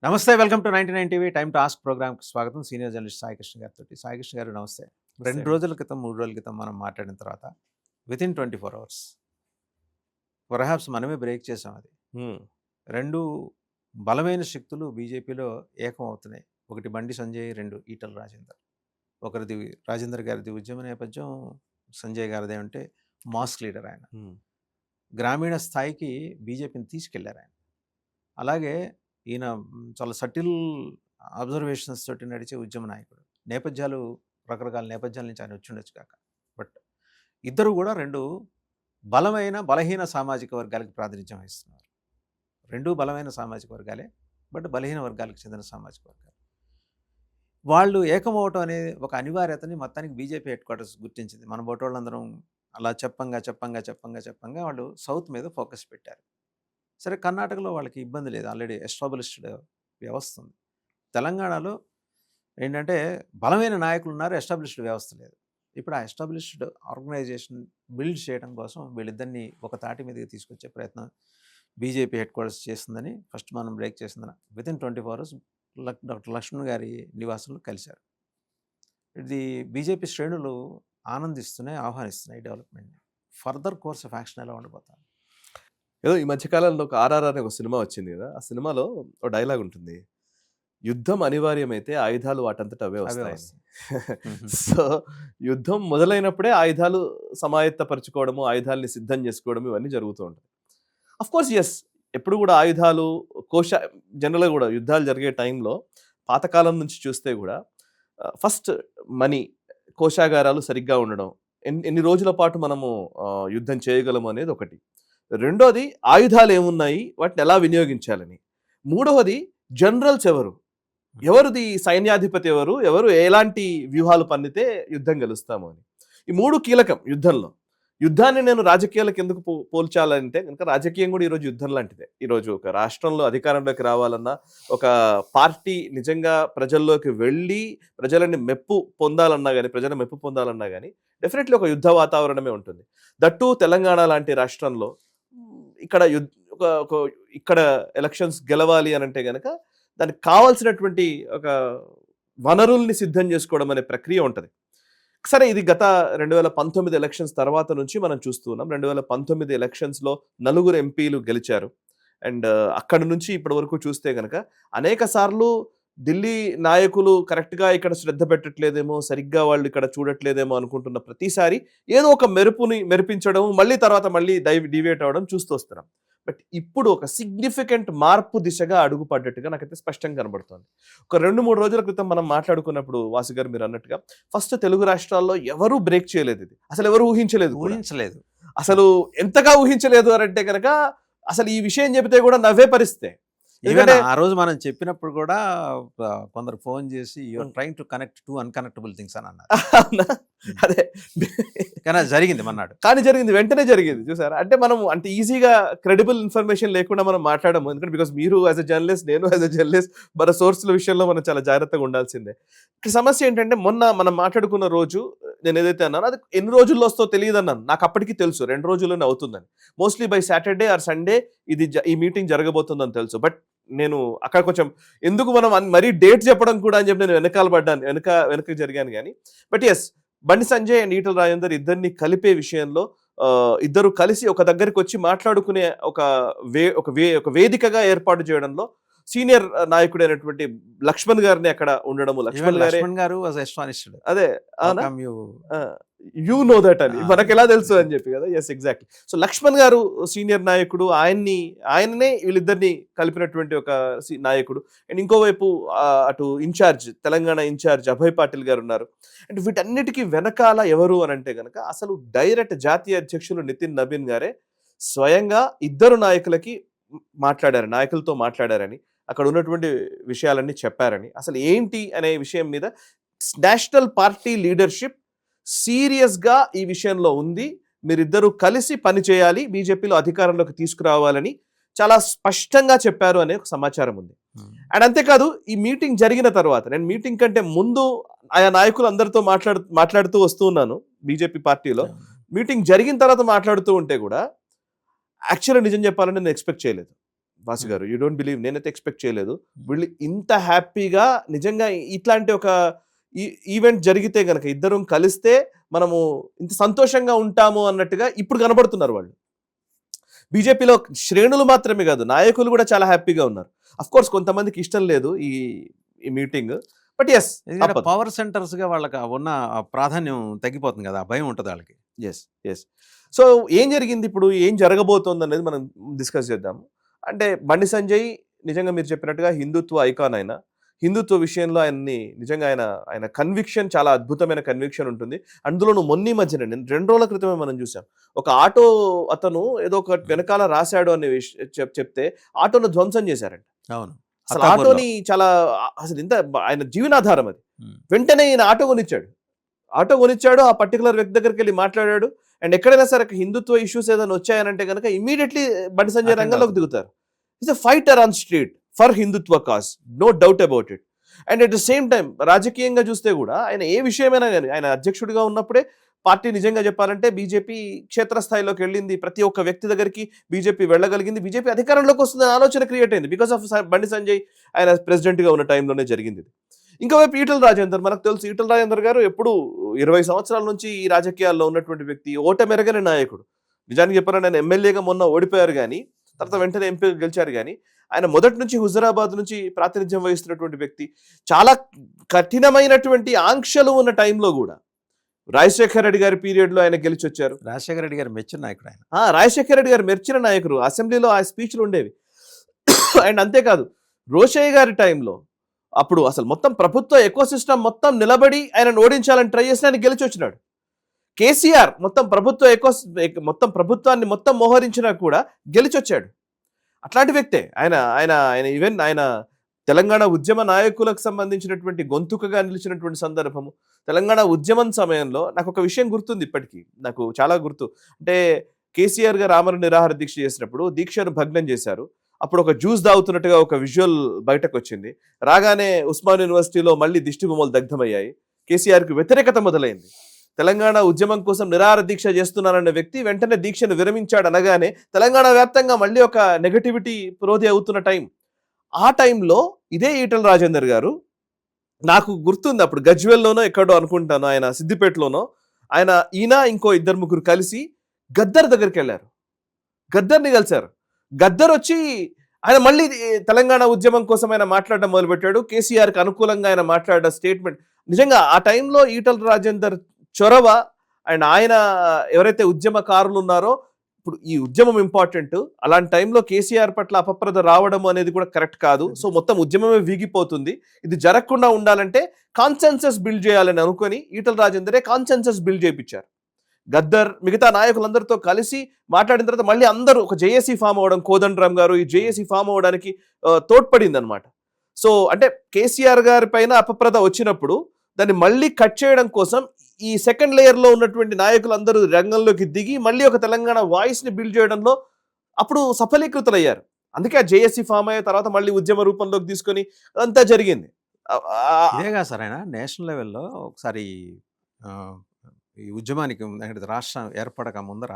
నమస్తే, welcome to 99 TV time to ask ప్రోగ్రామ్కి స్వాగతం. సీనియర్ జర్నలిస్ట్ సాయి కృష్ణ గారితో. సాయి కృష్ణ గారు నమస్తే. 2 రోజుల క్రితం 3 రోజుల క్రితం మనం మాట్లాడిన తర్వాత వితిన్ 24 అవర్స్ పర్హాప్స్ మనమే బ్రేక్ చేసాం. అది 2 బలమైన శక్తులు బీజేపీలో ఏకం అవుతున్నాయి. ఒకటి బండి సంజయ్, 2 ఈటల రాజేందర్. ఒకరిది రాజేందర్ గారిది ఉద్యమ నేపథ్యం, సంజయ్ గారిది అంటే మాస్క్ లీడర్. ఆయన గ్రామీణ స్థాయికి బీజేపీని తీసుకెళ్లారు ఆయన. అలాగే ఈయన చాలా సటిల్ అబ్జర్వేషన్స్ తోటి నడిచే ఉద్యమ నాయకుడు. నేపథ్యాలు, రకరకాల నేపథ్యాల నుంచి ఆయన వచ్చి ఉండొచ్చు కాక. బట్ ఇద్దరు కూడా 2 బలమైన బలహీన సామాజిక వర్గాలకు ప్రాతినిధ్యం వహిస్తున్నారు. 2 బలమైన సామాజిక వర్గాలే, బట్ బలహీన వర్గాలకు చెందిన సామాజిక వర్గాలు. వాళ్ళు ఏకమవటం అనేది ఒక అనివార్యతని మొత్తానికి బీజేపీ హెడ్ క్వార్టర్స్ గుర్తించింది. మన బోటోళ్ళందరం అలా చెప్పంగా వాళ్ళు సౌత్ మీద ఫోకస్ పెట్టారు. సరే, కర్ణాటకలో వాళ్ళకి ఇబ్బంది లేదు, ఆల్రెడీ ఎస్టాబ్లిష్డ్ వ్యవస్థ ఉంది. తెలంగాణలో ఏంటంటే బలమైన నాయకులు ఉన్నారు, ఎస్టాబ్లిష్డ్ వ్యవస్థ లేదు. ఇప్పుడు ఆ ఎస్టాబ్లిష్డ్ ఆర్గనైజేషన్ బిల్డ్ చేయడం కోసం వీళ్ళిద్దరిని ఒక తాటి మీదకి తీసుకొచ్చే ప్రయత్నం బీజేపీ హెడ్ క్వార్టర్స్ చేస్తుందని ఫస్ట్ మనం బ్రేక్ చేసిందని వితిన్ 24 అవర్స్ డాక్టర్ లక్ష్మణ్ గారి నివాసంలో కలిశారు. ఇది బీజేపీ శ్రేణులు ఆనందిస్తున్నాయి, ఆహ్వానిస్తున్నాయి డెవలప్మెంట్ని. ఫర్దర్ కోర్స్ ఆఫ్ యాక్షన్ ఎలా ఉండిపోతారు? ఏదో ఈ మధ్యకాలంలో ఒక ఆర్ఆర్ అనే ఒక సినిమా వచ్చింది కదా, ఆ సినిమాలో ఒక డైలాగ్ ఉంటుంది, యుద్ధం అనివార్యమైతే ఆయుధాలు వాటంతట అవే వస్తాయి. సో యుద్ధం మొదలైనప్పుడే ఆయుధాలు సమాయత్తపరచుకోవడము, ఆయుధాలని సిద్ధం చేసుకోవడం, ఇవన్నీ జరుగుతూ ఉంటాయి. అఫ్ కోర్స్ ఎస్, ఎప్పుడు కూడా ఆయుధాలు జనరల్గా కూడా యుద్ధాలు జరిగే టైంలో పాతకాలం నుంచి చూస్తే కూడా ఫస్ట్ మనీ, కోశాగారాలు సరిగ్గా ఉండడం, ఎన్ని రోజుల పాటు మనము యుద్ధం చేయగలము అనేది ఒకటి. రెండోది ఆయుధాలు ఏమున్నాయి, వాటిని ఎలా వినియోగించాలని. మూడవది జనరల్స్ ఎవరిది సైన్యాధిపతి ఎవరు ఎలాంటి వ్యూహాలు పన్నితే యుద్ధం గెలుస్తాము అని. ఈ 3 కీలకం యుద్ధంలో. యుద్ధాన్ని నేను రాజకీయాలకు ఎందుకు పోల్చాలంటే కనుక రాజకీయం కూడా ఈరోజు యుద్ధం లాంటిదే. ఈరోజు ఒక రాష్ట్రంలో అధికారంలోకి రావాలన్నా, ఒక పార్టీ నిజంగా ప్రజల్లోకి వెళ్ళి ప్రజలని ప్రజల మెప్పు పొందాలన్నా కానీ డెఫినెట్లీ ఒక యుద్ధ వాతావరణమే ఉంటుంది. దట్టు తెలంగాణ లాంటి రాష్ట్రంలో ఇక్కడ ఎలక్షన్స్ గెలవాలి అని అంటే గనక దానికి కావాల్సినటువంటి ఒక వనరుల్ని సిద్ధం చేసుకోవడం అనే ప్రక్రియ ఉంటుంది. సరే, ఇది గత 2019 ఎలక్షన్స్ తర్వాత నుంచి మనం చూస్తున్నాం. 2019 ఎలక్షన్స్లో 4 ఎంపీలు గెలిచారు. అండ్ అక్కడి నుంచి ఇప్పటి వరకు చూస్తే కనుక అనేక సార్లు ఢిల్లీ నాయకులు కరెక్ట్గా ఇక్కడ శ్రద్ధ పెట్టట్లేదేమో, సరిగ్గా వాళ్ళు ఇక్కడ చూడట్లేదేమో అనుకుంటున్న ప్రతిసారి ఏదో ఒక మెరిపించడం, మళ్ళీ డివేట్ అవ్వడం చూస్తూ వస్తున్నాం. బట్ ఇప్పుడు ఒక సిగ్నిఫికెంట్ మార్పు దిశగా అడుగుపడ్డట్టుగా నాకైతే స్పష్టంగా కనబడుతుంది. ఒక 2-3 రోజుల క్రితం మనం మాట్లాడుకున్నప్పుడు వాసు గారు మీరు అన్నట్టుగా ఫస్ట్ తెలుగు రాష్ట్రాల్లో ఎవరూ బ్రేక్ చేయలేదు, ఇది అసలు ఎవరు ఊహించలేదు. అసలు ఎంతగా ఊహించలేదు అని అంటే కనుక అసలు ఈ విషయం చెబితే కూడా నవ్వే పరిస్థితి. ఆ రోజు మనం చెప్పినప్పుడు కూడా కొందరు ఫోన్ చేసి you're trying to connect 2 unconnectable things అని అన్నారు. అదే కానీ జరిగింది మన్నాడు, వెంటనే జరిగింది. చూసారా, అంటే మనం అంత ఈజీగా క్రెడిబుల్ ఇన్ఫర్మేషన్ లేకుండా మనం మాట్లాడము. ఎందుకంటే బికాస్ మీరు యాజ్ అ జర్నలిస్ట్, నేను యాజ్ అ జర్నలిస్ట్, మన సోర్సుల విషయంలో మనం చాలా జాగ్రత్తగా ఉండాల్సిందే. సమస్య ఏంటంటే మొన్న మనం మాట్లాడుకున్న రోజు నేను ఏదైతే అన్నానో అది ఎన్ని రోజుల్లో వస్తో తెలియదు అన్నాను. నాకు అప్పటికి తెలుసు 2 రోజుల్లోనే అవుతుందని. Mostly by Saturday or Sunday ఈ మీటింగ్ జరగబోతుందని తెలుసు. బట్ నేను అక్కడ కొంచెం ఎందుకు మనం మరీ డేట్ చెప్పడం కూడా అని చెప్పి నేను వెనక జరిగాను కానీ. But yes, Bandi Sanjay and Etela Rajender ఇద్దరిని కలిపే విషయంలో ఇద్దరు కలిసి ఒక దగ్గరికి వచ్చి మాట్లాడుకునే ఒక వేదికగా ఏర్పాటు చేయడంలో సీనియర్ నాయకుడైనటువంటి లక్ష్మణ్ గారిని అక్కడ ఉండడము. లక్ష్మణ్ గారు అదే యూ నో దట్ అని మనకు ఎలా తెలుసు అని చెప్పి కదా. Yes, exactly. సో లక్ష్మణ్ గారు సీనియర్ నాయకుడు, ఆయననే వీళ్ళిద్దరిని కలిపినటువంటి ఒక నాయకుడు. అండ్ ఇంకోవైపు అటు తెలంగాణ ఇన్ఛార్జ్ అభయ్ పాటిల్ గారు ఉన్నారు. అండ్ వీటన్నిటికీ వెనకాల ఎవరు అని అంటే కనుక అసలు డైరెక్ట్ జాతీయ అధ్యక్షులు నితిన్ నబీన్ గారే స్వయంగా ఇద్దరు నాయకులతో మాట్లాడారని, అక్కడ ఉన్నటువంటి విషయాలన్నీ చెప్పారని, అసలు ఏంటి అనే విషయం మీద నేషనల్ పార్టీ లీడర్షిప్ సీరియస్గా ఈ విషయంలో ఉంది, మీరిద్దరూ కలిసి పనిచేయాలి, బీజేపీలో అధికారంలోకి తీసుకురావాలని చాలా స్పష్టంగా చెప్పారు అనే ఒక సమాచారం ఉంది. అండ్ అంతేకాదు, ఈ మీటింగ్ జరిగిన తర్వాత, నేను మీటింగ్ కంటే ముందు ఆయా నాయకులు అందరితో మాట్లాడుతూ వస్తూ ఉన్నాను బీజేపీ పార్టీలో. మీటింగ్ జరిగిన తర్వాత మాట్లాడుతూ ఉంటే కూడా యాక్చువల్గా నిజం చెప్పాలని నేను ఎక్స్పెక్ట్ చేయలేదు. వాసు గారు. యూ డోంట్ బిలీవ్, నేనైతే ఎక్స్పెక్ట్ చేయలేదు వీళ్ళు ఇంత హ్యాపీగా నిజంగా ఇట్లాంటి ఒక ఈవెంట్ జరిగితే గనక ఇద్దరం కలిస్తే మనము ఇంత సంతోషంగా ఉంటాము అన్నట్టుగా ఇప్పుడు కనబడుతున్నారు వాళ్ళు. బీజేపీలో శ్రేణులు మాత్రమే కాదు, నాయకులు కూడా చాలా హ్యాపీగా ఉన్నారు. అఫ్ కోర్స్ కొంతమందికి ఇష్టం లేదు ఈ meeting, but as power centres గా వాళ్ళకి ఉన్న ప్రాధాన్యం తగ్గిపోతుంది కదా, భయం ఉంటుంది వాళ్ళకి. ఎస్. సో ఏం జరిగింది ఇప్పుడు, ఏం జరగబోతోంది అనేది మనం డిస్కస్ చేద్దాము. అంటే బండి సంజయ్ నిజంగా మీరు చెప్పినట్టుగా హిందుత్వ ఐకాన్, ఆయన హిందుత్వ విషయంలో నిజంగా ఆయన కన్విక్షన్ చాలా అద్భుతమైన కన్విక్షన్ ఉంటుంది. అందులోనూ మొన్న మధ్యన 2 రోజుల క్రితమే మనం చూసాం, ఒక ఆటో అతను ఏదో ఒక వెనకాల రాశాడు అనే చెప్తే ఆటోను ధ్వంసం చేశారంట. అవును, అసలు ఆటోని చాలా అసలు ఇంత ఆయన జీవనాధారం అది. వెంటనే ఈయన ఆటో కొనిచ్చాడు, ఆ పర్టికులర్ వ్యక్తి దగ్గరికి వెళ్ళి మాట్లాడాడు. అండ్ ఎక్కడైనా సరే హిందుత్వ ఇష్యూస్ ఏదైనా వచ్చాయనంటే కనుక ఇమీడియట్లీ బండి సంజయ్ రంగంలోకి దిగుతారు. It's a fighter on street for Hindutva cause, no doubt about it. And at the same time రాజకీయంగా చూస్తే కూడా ఆయన ఏ విషయమైనా కానీ, ఆయన అధ్యక్షుడిగా ఉన్నప్పుడే పార్టీ నిజంగా చెప్పాలంటే బీజేపీ క్షేత్రస్థాయిలోకి వెళ్ళింది. ప్రతి ఒక్క వ్యక్తి దగ్గరికి బీజేపీ వెళ్ళగలిగింది. బీజేపీ అధికారంలోకి వస్తుందనే ఆలోచన క్రియేట్ అయింది బికాస్ ఆఫ్ బండి సంజయ్ ఆయన ప్రెసిడెంట్గా ఉన్న టైంలోనే జరిగింది. ఇంకోవైపు ఈటల రాజేందర్, మనకు తెలుసు ఈటల రాజేందర్ గారు ఎప్పుడు 20 సంవత్సరాల నుంచి ఈ రాజకీయాల్లో ఉన్నటువంటి వ్యక్తి, ఓటమెరగని నాయకుడు. నిజానికి చెప్పాలంటే ఆయన ఎమ్మెల్యేగా మొన్న ఓడిపోయారు కానీ తర్వాత వెంటనే ఎంపీ గెలిచారు కానీ ఆయన మొదటి నుంచి హుజరాబాద్ నుంచి ప్రాతినిధ్యం వహిస్తున్నటువంటి వ్యక్తి. చాలా కఠినమైనటువంటి ఆంక్షలు ఉన్న టైంలో కూడా రాజశేఖర రెడ్డి గారి పీరియడ్ లో ఆయన గెలిచి వచ్చారు. రాజశేఖర రెడ్డి గారు మెచ్చిన నాయకుడు ఆయన. రాజశేఖర రెడ్డి గారు మెచ్చిన నాయకుడు, అసెంబ్లీలో ఆ స్పీచ్లు ఉండేవి. అండ్ అంతేకాదు రోషయ్య గారి టైంలో అప్పుడు అసలు మొత్తం ప్రభుత్వ ఎకో సిస్టమ్ మొత్తం నిలబడి ఆయనను ఓడించాలని ట్రై చేసి ఆయన గెలిచి వచ్చినాడు. కేసీఆర్ మొత్తం ప్రభుత్వాన్ని మొత్తం మోహరించినా కూడా గెలిచి వచ్చాడు. అట్లాంటి వ్యక్తే ఆయన ఈవెన్ ఆయన తెలంగాణ ఉద్యమ నాయకులకు సంబంధించినటువంటి గొంతుకగా నిలిచినటువంటి సందర్భము. తెలంగాణ ఉద్యమం సమయంలో నాకు ఒక విషయం గుర్తుంది, ఇప్పటికీ నాకు చాలా గుర్తు. అంటే కేసీఆర్ గారు ఆమరణ నిరాహార దీక్ష చేసినప్పుడు దీక్షను భగ్నం చేశారు. అప్పుడు ఒక జ్యూస్ దాగుతున్నట్టుగా ఒక విజువల్ బయటకు వచ్చింది. రాగానే ఉస్మాన్ యూనివర్సిటీలో మళ్ళీ దిష్టి బొమ్మలు దగ్ధమయ్యాయి. కేసీఆర్కి వ్యతిరేకత మొదలైంది. తెలంగాణ ఉద్యమం కోసం నిరాహార దీక్ష చేస్తున్నారన్న వ్యక్తి వెంటనే దీక్షను విరమించాడు అనగానే తెలంగాణ వ్యాప్తంగా మళ్ళీ ఒక నెగటివిటీ ప్రోధి అవుతున్న టైం. ఆ టైంలో ఇదే ఈటల రాజేందర్ గారు, నాకు గుర్తుంది అప్పుడు గజ్వెల్లోనో ఎక్కడో అనుకుంటాను, ఆయన సిద్దిపేటలోనో, ఈయన ఇంకో 2-3 కలిసి గద్దర్ దగ్గరికి వెళ్ళారు. గద్దర్ని కలిశారు. గద్దర్ వచ్చి ఆయన మళ్ళీ తెలంగాణ ఉద్యమం కోసం ఆయన మాట్లాడడం మొదలుపెట్టాడు. కేసీఆర్కి అనుకూలంగా ఆయన మాట్లాడిన స్టేట్మెంట్ నిజంగా ఆ టైంలో ఈటల రాజేందర్ చొరవ అండ్ ఆయన ఎవరైతే ఉద్యమకారులు ఉన్నారో, ఇప్పుడు ఈ ఉద్యమం ఇంపార్టెంట్, అలాంటి టైంలో కేసీఆర్ పట్ల అపప్రద రావడం అనేది కూడా కరెక్ట్ కాదు. సో మొత్తం ఉద్యమమే వీగిపోతుంది. ఇది జరగకుండా ఉండాలంటే కాన్సెన్సస్ బిల్డ్ చేయాలని అనుకొని ఈటల రాజేందరే కాన్సెన్సస్ బిల్డ్ చేయించారు. గద్దర్ మిగతా నాయకులందరితో కలిసి మాట్లాడిన తర్వాత మళ్ళీ అందరూ ఒక జేఏసీ ఫామ్ అవ్వడం, కోదండరామ్ గారు ఈ జేఏసీ ఫామ్ అవ్వడానికి తోడ్పడింది అనమాట. సో అంటే కేసీఆర్ గారి పైన అపప్రద వచ్చినప్పుడు దాన్ని మళ్ళీ కట్ చేయడం కోసం ఈ సెకండ్ లేయర్ లో ఉన్నటువంటి నాయకులందరూ రంగంలోకి దిగి మళ్ళీ ఒక తెలంగాణ వాయిస్ ని బిల్డ్ చేయడంలో అప్పుడు సఫలీకృతులయ్యారు. అందుకే ఆ జేఏసీ ఫామ్ అయ్యే తర్వాత మళ్ళీ ఉద్యమ రూపంలోకి తీసుకొని అదంతా జరిగింది. ఇదేగా సార్ ఆయన నేషనల్ లెవెల్లో ఒకసారి ఈ ఉద్యమానికి రాష్ట్రం ఏర్పడక ముందర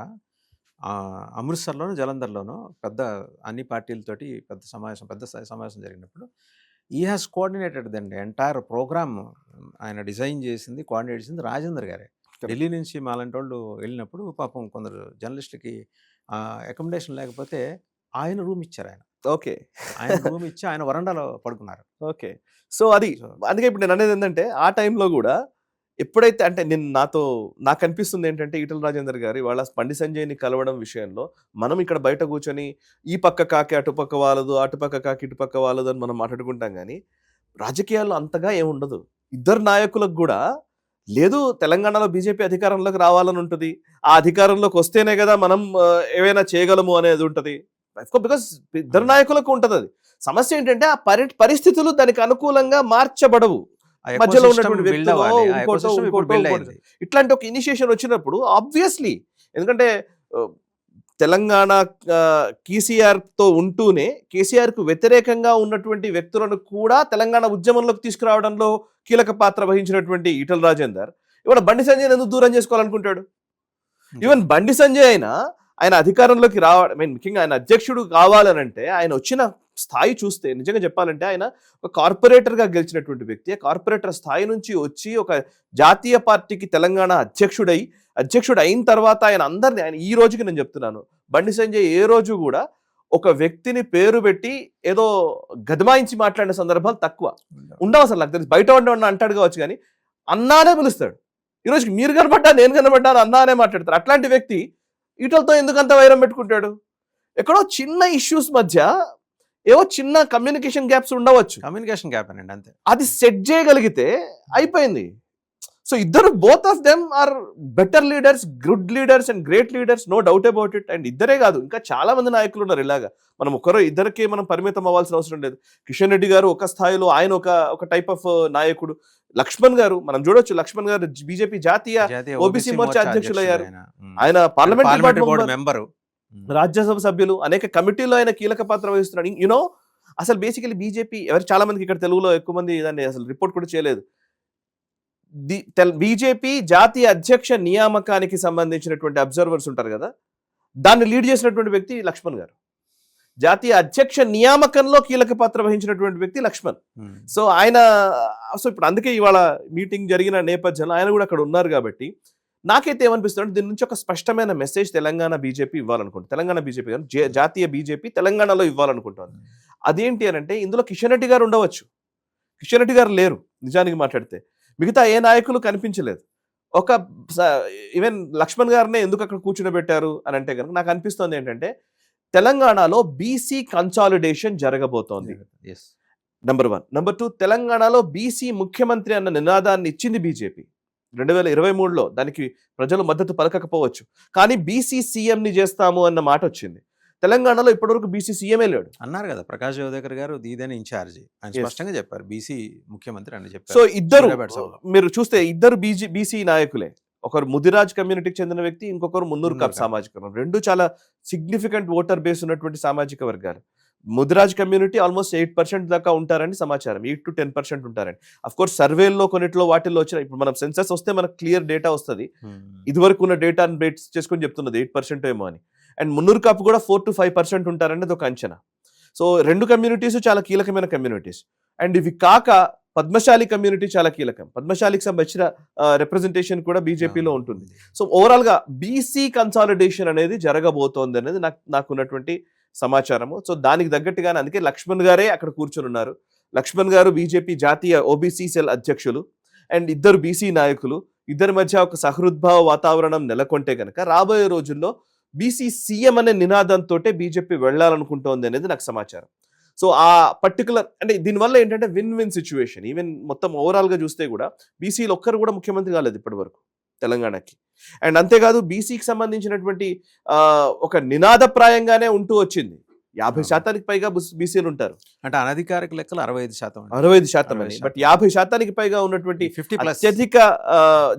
అమృత్సర్లోను జలంధర్లోను పెద్ద అన్ని పార్టీలతోటి పెద్ద స్థాయి సమావేశం జరిగినప్పుడు ఈ హ్యాస్ కోఆర్డినేటెడ్ దండి ఎంటైర్ ప్రోగ్రామ్. ఆయన డిజైన్ చేసింది, కోఆర్డినేట్ చేసింది రాజేందర్ గారే. ఢిల్లీ నుంచి మాలాంటి వాళ్ళు వెళ్ళినప్పుడు పాపం కొందరు జర్నలిస్టులకి అకామిడేషన్ లేకపోతే ఆయన రూమ్ ఇచ్చారు. ఆయన రూమ్ ఇచ్చి ఆయన వరండాలో పడుకున్నారు. ఓకే. సో అది అందుకే ఇప్పుడు నేను అనేది ఏంటంటే ఆ టైంలో కూడా ఎప్పుడైతే అంటే నాకు అనిపిస్తుంది ఏంటంటే ఈటల రాజేందర్ గారు ఇవాళ బండి సంజయ్ని కలవడం విషయంలో మనం ఇక్కడ బయట కూర్చొని ఈ పక్క కాకి అటుపక్క వాళ్ళదు, అటుపక్క కాకి ఇటుపక్క వాళ్ళదు అని మనం మాట్లాడుకుంటాం. కానీ రాజకీయాల్లో అంతగా ఏముండదు. ఇద్దరు నాయకులకు కూడా లేదు తెలంగాణలో బీజేపీ అధికారంలోకి రావాలని ఉంటుంది. ఆ అధికారంలోకి వస్తేనే కదా మనం ఏవైనా చేయగలము అనేది ఉంటుంది. బికాస్ ఇద్దరు నాయకులకు ఉంటుంది. అది సమస్య ఏంటంటే ఆ పరిస్థితులు దానికి అనుకూలంగా మార్చబడవు. మధ్యలో ఉన్నటువంటి ఇట్లాంటి ఒక ఇనిషియేషన్ వచ్చినప్పుడు ఆబ్వియస్లీ, ఎందుకంటే తెలంగాణ కేసీఆర్ తో ఉంటూనే కేసీఆర్ కు వ్యతిరేకంగా ఉన్నటువంటి వ్యక్తులను కూడా తెలంగాణ ఉద్యమంలోకి తీసుకురావడంలో కీలక పాత్ర వహించినటువంటి ఈటల రాజేందర్ ఇవాళ బండి సంజయ్ ఎందుకు దూరం చేసుకోవాలనుకుంటాడు? ఈవెన్ బండి సంజయ్ అయినా ఆయన అధికారంలోకి ముఖ్యంగా ఆయన అధ్యక్షుడు కావాలనంటే ఆయన వచ్చిన స్థాయి చూస్తే నిజంగా చెప్పాలంటే ఆయన ఒక కార్పొరేటర్గా గెలిచినటువంటి వ్యక్తి. కార్పొరేటర్ స్థాయి నుంచి వచ్చి ఒక జాతీయ పార్టీకి తెలంగాణ అధ్యక్షుడు అయిన తర్వాత ఆయన ఈ రోజుకి నేను చెప్తున్నాను, బండి సంజయ్ ఏ రోజు కూడా ఒక వ్యక్తిని పేరు పెట్టి ఏదో గదమాయించి మాట్లాడిన సందర్భాలు తక్కువ ఉండవు. అసలు నాకు తెలిసి బయట ఉన్న అంటాడు కావచ్చు, కానీ అన్నానే పిలుస్తాడు. ఈరోజు మీరు కనబడ్డా నేను కనబడ్డాను అన్నానే మాట్లాడతారు. అట్లాంటి వ్యక్తి ఈటలతో ఎందుకంత వైరం పెట్టుకుంటాడు? ఎక్కడో చిన్న ఇష్యూస్ మధ్య ఏవో చిన్న కమ్యూనికేషన్ గ్యాప్స్ ఉండవచ్చు, కమ్యూనికేషన్ గ్యాప్ అండి అంతే. అది సెట్ చేయగలిగితే అయిపోయింది. సో ఇద్దరు both of them are better leaders, good leaders and great leaders, no doubt about it. And ఇద్దరే కాదు, ఇంకా చాలా మంది నాయకులు ఉన్నారు ఇలాగా. మనం ఇద్దరికి మనం పరిమితం అవ్వాల్సిన అవసరం లేదు. కిషన్ రెడ్డి గారు ఒక స్థాయిలో, ఆయన ఒక టైప్ ఆఫ్ నాయకుడు. లక్ష్మణ్ గారు మనం చూడొచ్చు, లక్ష్మణ్ గారు బీజేపీ జాతీయ ఓబీసీ మోర్చా అధ్యక్షులు అయ్యారు. ఆయన పార్లమెంట్ బోర్డు మెంబరు, రాజ్యసభ సభ్యులు, అనేక కమిటీలో ఆయన కీలక పాత్ర వహిస్తున్నాడు. యూనో అసలు బేసికలీ బీజేపీ చాలా మందికి ఇక్కడ తెలుగులో ఎక్కువ మంది దాన్ని అసలు రిపోర్ట్ కూడా చేయలేదు. బీజేపీ జాతీయ అధ్యక్ష నియామకానికి సంబంధించినటువంటి అబ్జర్వర్స్ ఉంటారు కదా, దాన్ని లీడ్ చేసినటువంటి వ్యక్తి లక్ష్మణ్ గారు. జాతీయ అధ్యక్ష నియామకంలో కీలక పాత్ర వహించినటువంటి వ్యక్తి లక్ష్మణ్. సో ఇప్పుడు అందుకే ఇవాళ మీటింగ్ జరిగిన నేపథ్యంలో ఆయన కూడా అక్కడ ఉన్నారు. కాబట్టి నాకైతే ఏమనిపిస్తుంది, దీని నుంచి ఒక స్పష్టమైన మెసేజ్ తెలంగాణ బీజేపీ ఇవ్వాలనుకుంటుంది. తెలంగాణ బీజేపీ కానీ జాతీయ బీజేపీ తెలంగాణలో ఇవ్వాలనుకుంటుంది. అదేంటి అని అంటే, ఇందులో కిషన్ రెడ్డి గారు ఉండవచ్చు, కిషన్ రెడ్డి గారు లేరు నిజానికి మాట్లాడితే. మిగతా ఏ నాయకులు కనిపించలేదు. ఈవెన్ లక్ష్మణ్ గారినే ఎందుకు అక్కడ కూర్చునబెట్టారు అని అంటే కనుక నాకు అనిపిస్తుంది ఏంటంటే, తెలంగాణలో బీసీ కన్సాలిడేషన్ జరగబోతోంది. నెంబర్ 1. నెంబర్ 2, తెలంగాణలో బీసీ ముఖ్యమంత్రి అన్న నినాదాన్ని ఇచ్చింది బీజేపీ 2023లో. దానికి ప్రజలు మద్దతు పలకకపోవచ్చు, కానీ బీసీ సీఎంని చేస్తాము అన్న మాట వచ్చింది. తెలంగాణలో ఇప్పటివరకు బీసీ సీఎంఏ లేడు అన్నారు కదా. ప్రకాష్ జవదేకర్ గారు ఇదేనే ఇన్ఛార్జి ఆయన స్పష్టంగా చెప్పారు, బీసీ ముఖ్యమంత్రి అని చెప్పారు. సో ఇద్దరు మీరు చూస్తే ఇద్దరు బీసీ నాయకులే. ఒకరు ముదిరాజ్ కమ్యూనిటీకి చెందిన వ్యక్తి, ఇంకొకరు మున్నూరు కాపు సామాజిక వర్గం. రెండు చాలా సిగ్నిఫికెంట్ ఓటర్ బేస్ ఉన్నటువంటి సామాజిక వర్గాలు. ముదిరాజ్ కమ్యూనిటీ ఆల్మోస్ట్ 8% దాకా ఉంటారని సమాచారం, 8 to 10% ఉంటారని. అఫ్ కోర్స్ సర్వేల్లో కొన్నిట్లో వాటిల్లో వచ్చిన, ఇప్పుడు మనం సెన్సస్ వస్తే మనకు క్లియర్ డేటా వస్తుంది. ఇదివరకు ఉన్న డేటాను బేస్ చేసుకొని చెప్తున్నది 8% ఏమో అని. అండ్ మున్నూరు కాపు కూడా 4 to 5% ఉంటారనేది ఒక అంచనా. సో రెండు కమ్యూనిటీస్ చాలా కీలకమైన కమ్యూనిటీస్. అండ్ ఇవి కాక పద్మశాలి కమ్యూనిటీ చాలా కీలకం. పద్మశాలికి సంబంధించిన రిప్రజెంటేషన్ కూడా బీజేపీలో ఉంటుంది. సో ఓవరాల్ గా బీసీ కన్సాలిడేషన్ అనేది జరగబోతోంది అనేది నాకున్నటువంటి సమాచారము. సో దానికి తగ్గట్టుగానే అందుకే లక్ష్మణ్ గారే అక్కడ కూర్చొని ఉన్నారు. లక్ష్మణ్ గారు బీజేపీ జాతీయ ఓబీసీ సెల్ అధ్యక్షులు అండ్ ఇద్దరు బీసీ నాయకులు. ఇద్దరి మధ్య ఒక సహృద్భావ వాతావరణం నెలకొంటే కనుక రాబోయే రోజుల్లో బీసీ సీఎం అనే నినాదంతో బీజేపీ వెళ్లాలనుకుంటోంది అనేది నాకు సమాచారం. సో ఆ పర్టికులర్ అంటే దీనివల్ల ఏంటంటే విన్ సిచ్యువేషన్. ఈవెన్ మొత్తం ఓవరాల్ గా చూస్తే కూడా బీసీలు ఒక్కరు కూడా ముఖ్యమంత్రి కాలేదు ఇప్పటి వరకు తెలంగాణకి. అండ్ అంతేకాదు బీసీకి సంబంధించినటువంటి ఒక నినాదప్రాయంగానే ఉంటూ వచ్చింది. 50% పైగా బీసీలు ఉంటారు. అంటే అనధికారిక లెక్కలు 65%. 65% అని. బట్ 50% పైగా ఉన్నటువంటి అత్యధిక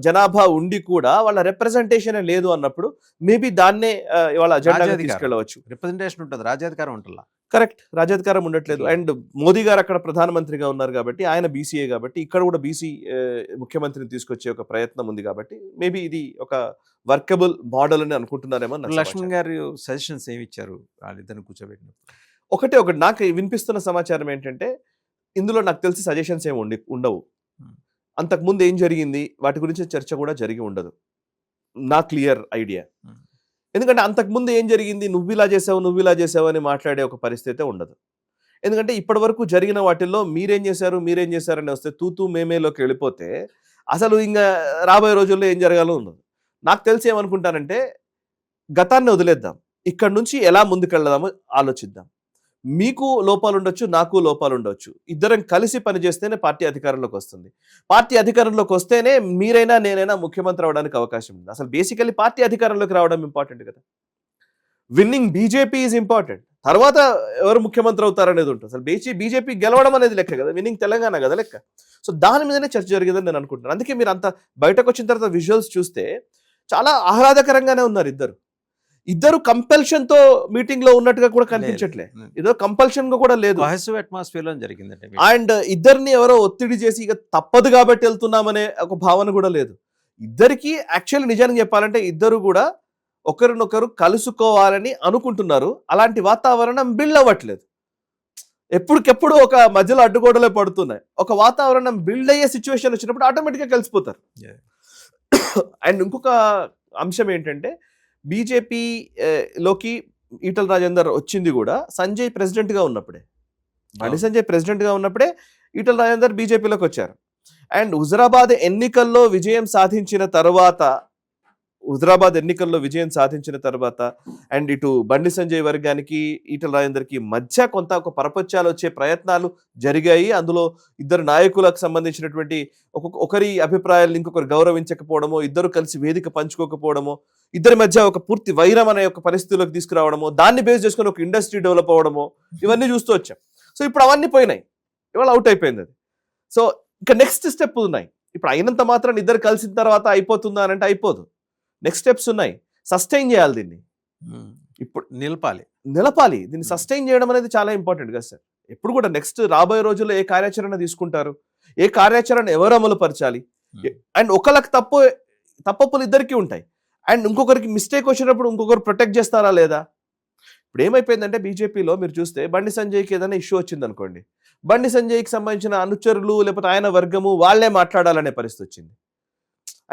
జనాభా ఉండి కూడా వాళ్ళ రిప్రజెంటేషన్ లేదు అన్నప్పుడు మేబీ దాన్నే వాళ్ళ అజెండా తీసుకెళ్ళవచ్చు. రిప్రజెంటేషన్ ఉంటుంది, రాజ్యాధికారం ఉంటుందా? కరెక్ట్, రాజ్యాధికారం ఉండట్లేదు. అండ్ మోదీ గారు అక్కడ ప్రధానమంత్రిగా ఉన్నారు కాబట్టి, ఆయన బీసీఏ కాబట్టి ఇక్కడ కూడా బీసీ ముఖ్యమంత్రిని తీసుకొచ్చే ఒక ప్రయత్నం ఉంది కాబట్టి మేబీ ఇది ఒక వర్కబుల్ మోడల్ అని అనుకుంటున్నారేమో. లక్ష్మణ్ గారు సజెషన్స్ ఏమి ఇచ్చారు వాళ్ళిద్దరిని కూర్చోబెట్టినప్పుడు? ఒకటి నాకు వినిపిస్తున్న సమాచారం ఏంటంటే, ఇందులో నాకు తెలిసి సజెషన్స్ ఏమి ఉండవు. అంతకుముందు ఏం జరిగింది వాటి గురించి చర్చ కూడా జరిగి ఉండదు, నా క్లియర్ ఐడియా. ఎందుకంటే అంతకుముందు ఏం జరిగింది, నువ్వు ఇలా చేసావు అని మాట్లాడే ఒక పరిస్థితి ఉండదు. ఎందుకంటే ఇప్పటి వరకు జరిగిన వాటిల్లో మీరేం చేశారని వస్తే తూతూ మేమేలోకి వెళ్ళిపోతే అసలు ఇంకా రాబోయే రోజుల్లో ఏం జరగాలో ఉండదు. నాకు తెలిసి ఏమనుకుంటానంటే, గతాన్ని వదిలేద్దాం, ఇక్కడ నుంచి ఎలా ముందుకెళ్దామో ఆలోచిద్దాం. మీకు లోపాలు ఉండొచ్చు, నాకు లోపాలు ఉండొచ్చు. ఇద్దరం కలిసి పనిచేస్తేనే పార్టీ అధికారంలోకి వస్తుంది. పార్టీ అధికారంలోకి వస్తేనే మీరైనా నేనైనా ముఖ్యమంత్రి అవడానికి అవకాశం ఉంది. అసలు బేసికలీ పార్టీ అధికారంలోకి రావడం ఇంపార్టెంట్ కదా. విన్నింగ్ బీజేపీ ఈజ్ ఇంపార్టెంట్, తర్వాత ఎవరు ముఖ్యమంత్రి అవుతారనేది ఉంటుంది. అసలు బీజేపీ గెలవడం అనేది లెక్క కదా, విన్నింగ్ తెలంగాణ కదా లెక్క. సో దాని మీదనే చర్చ జరిగేదని నేను అనుకుంటున్నాను. అందుకే మీరు అంత బయటకు వచ్చిన తర్వాత విజువల్స్ చూస్తే చాలా ఆహ్లాదకరంగానే ఉన్నారు ఇద్దరు కంపల్షన్ తో మీటింగ్ లో ఉన్నట్టుగా కూడా కనిపించట్లే, ఏదో కంపల్షన్ గా కూడా లేదు, అట్మాస్ఫియర్ లో జరిగిందంటే. అండ్ ఇద్దరిని ఎవరో ఒత్తిడి చేసి ఇక తప్పదు కాబట్టి వెళ్తున్నామనే ఒక భావన కూడా లేదు. ఇద్దరికి యాక్చువల్లీ నిజానికి చెప్పాలంటే ఇద్దరు కూడా ఒకరినొకరు కలుసుకోవాలని అనుకుంటున్నారు. అలాంటి వాతావరణం బిల్డ్ అవ్వట్లేదు. ఎప్పటికెప్పుడు ఒక మధ్యలో అడ్డుగోడలే పడుతున్నాయి. ఒక వాతావరణం బిల్డ్ అయ్యే సిచ్యువేషన్ వచ్చినప్పుడు ఆటోమేటిక్గా కలిసిపోతారు. అండ్ ఇంకొక అంశం ఏంటంటే బీజేపీ లోకి ఈటల రాజేందర్ వచ్చింది కూడా సంజయ్ ప్రెసిడెంట్ గా ఉన్నప్పుడే. బండి సంజయ్ ప్రెసిడెంట్ గా ఉన్నప్పుడే ఈటల రాజేందర్ బీజేపీలోకి వచ్చారు. అండ్ హుజరాబాద్ ఎన్నికల్లో విజయం సాధించిన తర్వాత అండ్ ఇటు బండి సంజయ్ వర్గానికి ఈటల రాజేందర్కి మధ్య కొంత ఒక పరపత్యాలు వచ్చే ప్రయత్నాలు జరిగాయి. అందులో ఇద్దరు నాయకులకు సంబంధించినటువంటి ఒకరి అభిప్రాయాలు ఇంకొకరు గౌరవించకపోవడమో, ఇద్దరు కలిసి వేదిక పంచుకోకపోవడమో, ఇద్దరి మధ్య ఒక పూర్తి వైరం అనే ఒక పరిస్థితిలోకి తీసుకురావడమో, దాన్ని బేస్ చేసుకుని ఒక ఇండస్ట్రీ డెవలప్ అవ్వడమో, ఇవన్నీ చూస్తూ వచ్చాం. సో ఇప్పుడు అవన్నీ పోయినాయి, ఇవాళ అవుట్ అయిపోయింది అది. సో ఇంకా నెక్స్ట్ స్టెప్ ఉన్నాయి. ఇప్పుడు అయినంత మాత్రం ఇద్దరు కలిసిన తర్వాత అయిపోతుందా అని అంటే అయిపోదు. నెక్స్ట్ స్టెప్స్ ఉన్నాయి. సస్టైన్ చేయాలి దీన్ని. ఇప్పుడు నిలపాలి. దీన్ని సస్టైన్ చేయడం అనేది చాలా ఇంపార్టెంట్ కదా సార్. ఎప్పుడు కూడా నెక్స్ట్ రాబోయే రోజుల్లో ఏ కార్యాచరణ తీసుకుంటారు, ఏ కార్యాచరణ ఎవరు అమలు పరచాలి, అండ్ ఒకళ్ళకి తప్పులు ఇద్దరికి ఉంటాయి. అండ్ ఇంకొకరికి మిస్టేక్ వచ్చినప్పుడు ఇంకొకరు ప్రొటెక్ట్ చేస్తారా లేదా? ఇప్పుడు ఏమైపోయిందంటే బీజేపీలో మీరు చూస్తే బండి సంజయ్కి ఏదైనా ఇష్యూ వచ్చింది అనుకోండి, బండి సంజయ్కి సంబంధించిన అనుచరులు లేకపోతే ఆయన వర్గము వాళ్ళే మాట్లాడాలనే పరిస్థితి వచ్చింది.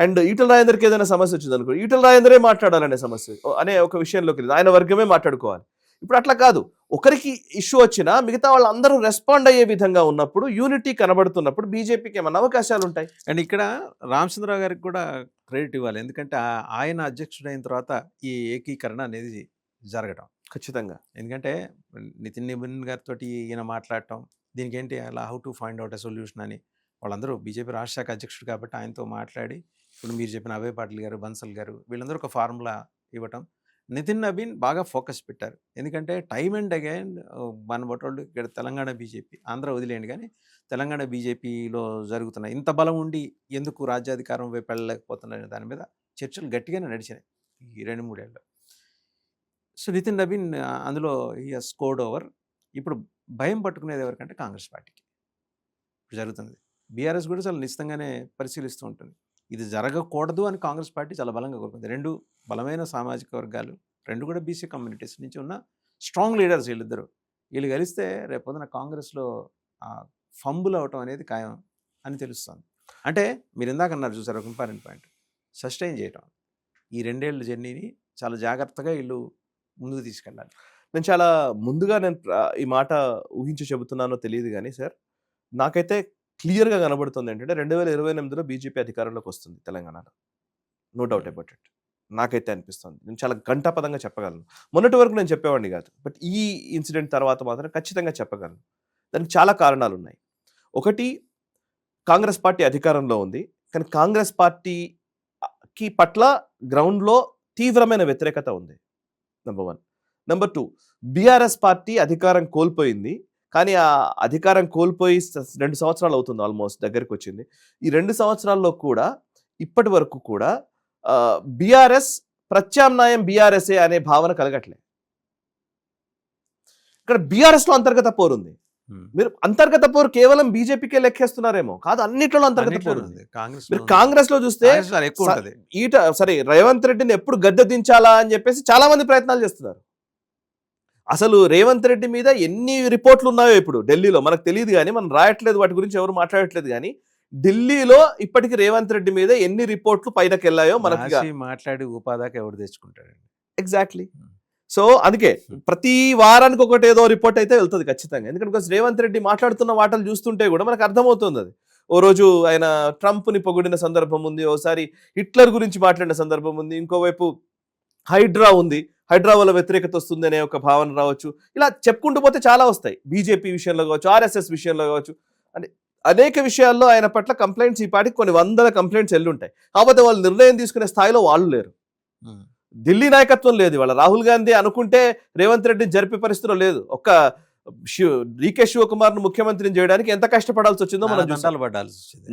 అండ్ ఈటల రాజేందర్కి ఏదైనా సమస్య వచ్చింది అనుకో, ఈటల రాజేందరే మాట్లాడాలనే సమస్య అనే ఒక విషయంలోకి వెళ్ళింది. ఆయన వర్గమే మాట్లాడుకోవాలి. ఇప్పుడు అట్లా కాదు, ఒకరికి ఇష్యూ వచ్చినా మిగతా వాళ్ళందరూ రెస్పాండ్ అయ్యే విధంగా ఉన్నప్పుడు, యూనిటీ కనబడుతున్నప్పుడు బీజేపీకి ఏమైనా అవకాశాలు ఉంటాయి. అండ్ ఇక్కడ రామచంద్రరావు గారికి కూడా క్రెడిట్ ఇవ్వాలి. ఎందుకంటే ఆయన అధ్యక్షుడైన తర్వాత ఈ ఏకీకరణ అనేది జరగడం ఖచ్చితంగా. ఎందుకంటే నితిన్ నిబిన్ గారితో ఈయన మాట్లాడటం, దీనికి ఏంటి అలా how to find out a solution అని వాళ్ళందరూ బీజేపీ రాష్ట్ర శాఖ అధ్యక్షుడు కాబట్టి ఆయనతో మాట్లాడి, ఇప్పుడు మీరు చెప్పిన అభయ్ పాటిల్ గారు, బన్సల్ గారు, వీళ్ళందరూ ఒక ఫార్ములా ఇవ్వటం. నితిన్ నబీన్ బాగా ఫోకస్ పెట్టారు. ఎందుకంటే టైమ్ అండ్ అగైన్ మన బొట్టోళ్ళు ఇక్కడ తెలంగాణ బీజేపీ, ఆంధ్ర వదిలేయండి కానీ తెలంగాణ బీజేపీలో జరుగుతున్న ఇంత బలం ఉండి ఎందుకు రాజ్యాధికారం వైపు వెళ్ళలేకపోతున్నారనే దాని మీద చర్చలు గట్టిగానే నడిచినాయి ఈ 2-3 ఏళ్ళు. సో నితిన్ నబీన్ అందులో ఈ స్కోర్డ్ ఓవర్. ఇప్పుడు భయం పట్టుకునేది ఎవరికంటే కాంగ్రెస్ పార్టీకి ఇప్పుడు జరుగుతుంది. బీఆర్ఎస్ కూడా చాలా నిశ్చితంగానే పరిశీలిస్తూ ఉంటుంది. ఇది జరగకూడదు అని కాంగ్రెస్ పార్టీ చాలా బలంగా కోరుకుంది. 2 బలమైన సామాజిక వర్గాలు, 2 కూడా బీసీ కమ్యూనిటీస్ నుంచి ఉన్న స్ట్రాంగ్ లీడర్స్ వీళ్ళు కలిస్తే రేపొద్దున కాంగ్రెస్లో ఫంబుల్ అవటం అనేది ఖాయం అని తెలుస్తుంది. అంటే మీరు ఇందాక అన్నారు చూసారు, ఒక ఇంపార్టెంట్ పాయింట్, సస్టైన్ చేయటం. ఈ 2 ఏళ్ళ జర్నీని చాలా జాగ్రత్తగా వీళ్ళు ముందుకు తీసుకెళ్ళాలి. నేను చాలా ముందుగా ఈ మాట ఊహించి చెబుతున్నానో తెలియదు కానీ సార్, నాకైతే క్లియర్గా కనబడుతుంది ఏంటంటే 2028లో బీజేపీ అధికారంలోకి వస్తుంది తెలంగాణలో. No doubt about it. నాకైతే అనిపిస్తుంది. నేను చాలా ఘంటాపదంగా చెప్పగలను. మొన్నటి వరకు నేను చెప్పేవాడిని కాదు, బట్ ఈ ఇన్సిడెంట్ తర్వాత మాత్రం ఖచ్చితంగా చెప్పగలను. దానికి చాలా కారణాలు ఉన్నాయి. ఒకటి, కాంగ్రెస్ పార్టీ అధికారంలో ఉంది, కానీ కాంగ్రెస్ పార్టీకి పట్ల గ్రౌండ్లో తీవ్రమైన వ్యతిరేకత ఉంది. నెంబర్ 1. నెంబర్ 2, బీఆర్ఎస్ పార్టీ అధికారం కోల్పోయింది, కానీ ఆ అధికారం కోల్పోయి 2 సంవత్సరాలు అవుతుంది, ఆల్మోస్ట్ దగ్గరికి వచ్చింది. ఈ 2 సంవత్సరాల్లో కూడా ఇప్పటి వరకు కూడా బీఆర్ఎస్ ప్రత్యామ్నాయం బీఆర్ఎస్ఏ అనే భావన కలగట్లే. ఇక్కడ బీఆర్ఎస్ లో అంతర్గత పోరు ఉంది. మీరు అంతర్గత పోరు కేవలం బీజేపీకే లెక్కేస్తున్నారేమో కాదు, అన్నిట్లో అంతర్గత పోరు ఉంది. మీరు కాంగ్రెస్ లో చూస్తే సరే రేవంత్ రెడ్డిని ఎప్పుడు గద్దె దించాలా అని చెప్పేసి చాలా మంది ప్రయత్నాలు చేస్తున్నారు. అసలు రేవంత్ రెడ్డి మీద ఎన్ని రిపోర్ట్లు ఉన్నాయో ఇప్పుడు ఢిల్లీలో మనకు తెలియదు, కానీ మనం రాయట్లేదు, వాటి గురించి ఎవరు మాట్లాడట్లేదు. కానీ ఢిల్లీలో ఇప్పటికి రేవంత్ రెడ్డి మీద ఎన్ని రిపోర్ట్లు పైనకి వెళ్ళాయో మనకి మాట్లాడి ఉపాధికి ఎవరు తెచ్చుకుంటాడండి. ఎగ్జాక్ట్లీ. సో అందుకే ప్రతి వారానికి ఒకటి ఏదో రిపోర్ట్ అయితే వెళ్తుంది ఖచ్చితంగా. ఎందుకంటే రేవంత్ రెడ్డి మాట్లాడుతున్న మాటలు చూస్తుంటే కూడా మనకు అర్థమవుతుంది. అది ఓ రోజు ఆయన ట్రంప్ని పొగిడిన సందర్భం ఉంది, ఓసారి హిట్లర్ గురించి మాట్లాడిన సందర్భం ఉంది, ఇంకోవైపు హైడ్రా ఉంది, హైడ్రా వల్ల వ్యతిరేకత వస్తుంది అనే ఒక భావన రావచ్చు. ఇలా చెప్పుకుంటూ పోతే చాలా వస్తాయి. బీజేపీ విషయంలో కావచ్చు, ఆర్ఎస్ఎస్ విషయంలో కావచ్చు, అంటే అనేక విషయాల్లో ఆయన పట్ల కంప్లైంట్స్ ఈ పాటికి కొన్ని వందల కంప్లైంట్స్ వెళ్ళుంటాయి. కాకపోతే వాళ్ళు నిర్ణయం తీసుకునే స్థాయిలో వాళ్ళు లేరు. ఢిల్లీ నాయకత్వం లేదు. వాళ్ళ రాహుల్ గాంధీ అనుకుంటే రేవంత్ రెడ్డిని జరిపే పరిస్థితిలో లేదు. ఒక్క డీకే శివకుమార్ ను ముఖ్యమంత్రిని చేయడానికి ఎంత కష్టపడాల్సి వచ్చిందో మనం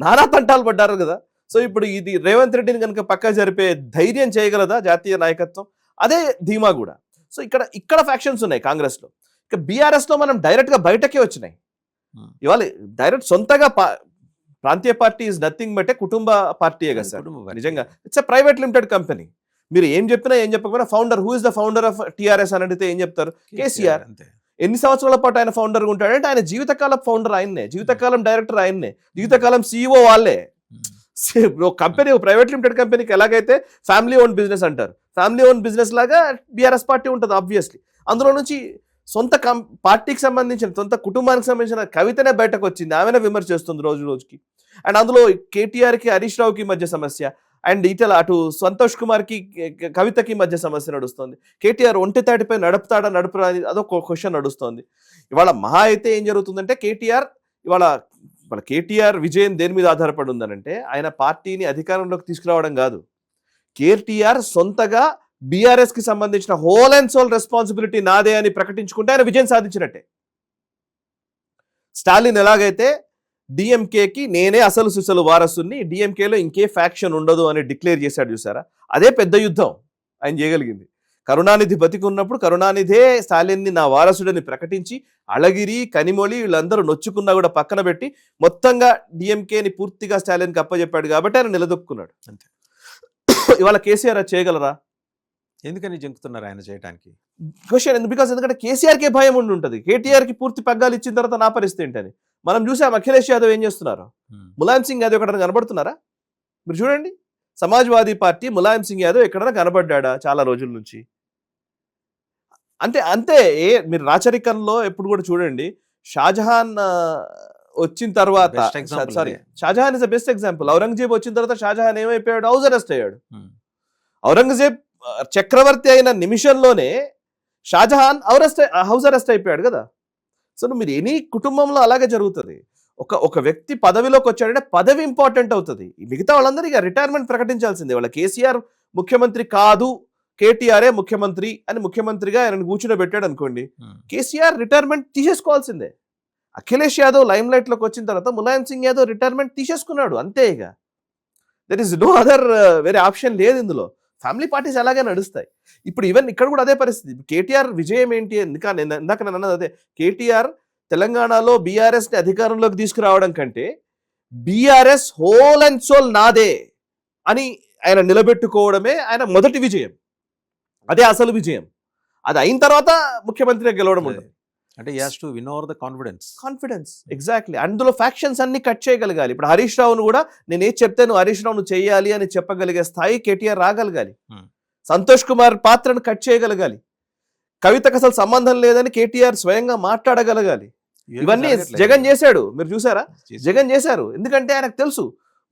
నానా తంటాలు పడ్డారు కదా. సో ఇప్పుడు ఇది రేవంత్ రెడ్డిని కనుక పక్కా జరిపే ధైర్యం చేయగలదా జాతీయ నాయకత్వం? అదే ధీమా కూడా. సో ఇక్కడ ఫ్యాక్షన్స్ ఉన్నాయి కాంగ్రెస్ లో. ఇక బీఆర్ఎస్ లో మనం డైరెక్ట్ గా బయటకే వచ్చినాయి. ఇవాళ డైరెక్ట్ సొంతగా ప్రాంతీయ పార్టీ ఈజ్ నథింగ్ బట్ ఏ కుటుంబ పార్టీయే కదా సార్. నిజంగా it's a private limited company. మీరు ఏం చెప్పినా ఏం చెప్పకపోయినా founder, who is the founder of TRS అని అడిగితే ఏం చెప్తారు? కేసీఆర్. అంతే. ఎన్ని సంవత్సరాల పాటు ఆయన ఫౌండర్గా ఉంటాడంటే ఆయన జీవితకాలం ఫౌండర్ ఆయన్నే, జీవితకాలం డైరెక్టర్ ఆయన్నే, జీవితకాలం CEO వాళ్ళే. ఒక కంపెనీ, ప్రైవేట్ లిమిటెడ్ కంపెనీకి ఎలాగైతే ఫ్యామిలీ ఓన్ బిజినెస్ అంటారు, ఫ్యామిలీ ఓన్ బిజినెస్ లాగా బీఆర్ఎస్ పార్టీ ఉంటుంది ఆబ్వియస్లీ. అందులో నుంచి సొంత పార్టీకి సంబంధించిన, సొంత కుటుంబానికి సంబంధించిన కవితనే బయటకు వచ్చింది, ఆమెనే విమర్శ చేస్తుంది రోజు రోజుకి. అండ్ అందులో కేటీఆర్కి హరీష్ రావుకి మధ్య సమస్య, అండ్ ఇటల అటు సంతోష్ కుమార్కి కవితకి మధ్య సమస్య నడుస్తుంది. కేటీఆర్ ఒంటి తాటిపై నడపరా అదొక క్వశ్చన్ నడుస్తుంది. ఇవాళ మహా అయితే ఏం జరుగుతుందంటే ఇవాళ కేటీఆర్ విజయం దేని మీద ఆధారపడి ఉందనంటే ఆయన పార్టీని అధికారంలోకి తీసుకురావడం కాదు, కేటీఆర్ సొంతగా బీఆర్ఎస్ కి సంబంధించిన హోల్ అండ్ సోల్ రెస్పాన్సిబిలిటీ నాదే అని ప్రకటించుకుంటే ఆయన విజయం సాధించినట్టే. స్టాలిన్ ఎలాగైతే డిఎంకేకి నేనే అసలు సుసలు వారసుని, డిఎంకేలో ఇంకే ఫ్యాక్షన్ ఉండదు అని డిక్లేర్ చేశాడు చూసారా, అదే పెద్ద యుద్ధం ఆయన చేయగలిగింది. కరుణానిధి బతికి ఉన్నప్పుడు కరుణానిధే స్టాలిన్ని నా వారసుడని ప్రకటించి అళగిరి, కనిమొళి వీళ్ళందరూ నొచ్చుకున్నా కూడా పక్కన పెట్టి మొత్తంగా డిఎంకేని పూర్తిగా స్టాలిన్కి అప్పచెప్పాడు కాబట్టి ఆయన నిలదొక్కున్నాడు. అంతే. ఇవాళ కేసీఆర్ అది చేయగలరా? ఎందుకని జంకుతున్నారు ఆయన చేయడానికి? క్వశ్చన్. ఎందుకంటే కేసీఆర్కే భయం ఉండి ఉంటుంది, కేటీఆర్కి పూర్తి పగ్గాలు ఇచ్చిన తర్వాత నా పరిస్థితి ఏంటని. మనం చూసాం అఖిలేష్ యాదవ్ ఏం చేస్తున్నారు, ములాయం సింగ్ యాదవ్ ఎక్కడైనా కనబడుతున్నారా? మీరు చూడండి, సమాజ్వాదీ పార్టీ ములాయం సింగ్ యాదవ్ ఎక్కడైనా కనబడ్డా చాలా రోజుల నుంచి? అంతే. మీరు రాచరికంలో ఎప్పుడు కూడా చూడండి, షాజహాన్ వచ్చిన తర్వాత, Shahjahan is the best example. Aurangzeb వచ్చిన తర్వాత షాజహాన్ ఏమైపోయాడు? హౌస్ అరెస్ట్ అయ్యాడు. ఔరంగజేబ్ చక్రవర్తి అయిన నిమిషంలోనే షాజహాన్ హౌస్ అరెస్ట్ అయిపోయాడు కదా. సో మీరు ఎనీ కుటుంబంలో అలాగే జరుగుతుంది. ఒక వ్యక్తి పదవిలోకి వచ్చాడంటే పదవి ఇంపార్టెంట్ అవుతుంది, మిగతా వాళ్ళందరూ ఇక రిటైర్మెంట్ ప్రకటించాల్సిందే. వాళ్ళ కేసీఆర్ ముఖ్యమంత్రి కాదు, కేటీఆర్ఏ ముఖ్యమంత్రి అని ముఖ్యమంత్రిగా ఆయన కూర్చుని అనుకోండి, కేసీఆర్ రిటైర్మెంట్ తీసేసుకోవాల్సిందే. అఖిలేష్ యాదవ్ లైమ్ లైట్ లోకి వచ్చిన తర్వాత ములాయం సింగ్ యాదవ్ రిటైర్మెంట్ తీసేసుకున్నాడు, అంతే. ఇక దర్ ఇస్ నో అదర్ వేరే ఆప్షన్ లేదు ఇందులో. ఫ్యామిలీ పార్టీస్ అలాగే నడుస్తాయి. ఇప్పుడు ఈవెన్ ఇక్కడ కూడా అదే పరిస్థితి. కేటీఆర్ విజయం ఏంటి? ఇందాక నేను అన్నది అదే, కేటీఆర్ తెలంగాణలో బీఆర్ఎస్ని అధికారంలోకి తీసుకురావడం కంటే బీఆర్ఎస్ హోల్ అండ్ సోల్ నాదే అని ఆయన నిలబెట్టుకోవడమే ఆయన మొదటి విజయం, అదే అసలు విజయం. అది అయిన తర్వాత ముఖ్యమంత్రిగా గెలవడం ఉంటుంది. అంటే he has to win over the confidence. Exactly. అందులో ఫ్యాక్షన్స్ అన్ని కట్ చేయగలగాలి. ఇప్పుడు హరీష్ రావును కూడా నేను ఏది చెప్తే నువ్వు హరీష్ రావును చెయ్యాలి అని చెప్పగలిగే స్థాయి కేటీఆర్ రాగలగాలి. సంతోష్ కుమార్ పాత్రను కట్ చేయగలగాలి. కవితకు అసలు సంబంధం లేదని కేటీఆర్ స్వయంగా మాట్లాడగలగాలి. ఇవన్నీ జగన్ చేశాడు, మీరు చూసారా? జగన్ చేశారు. ఎందుకంటే ఆయనకు తెలుసు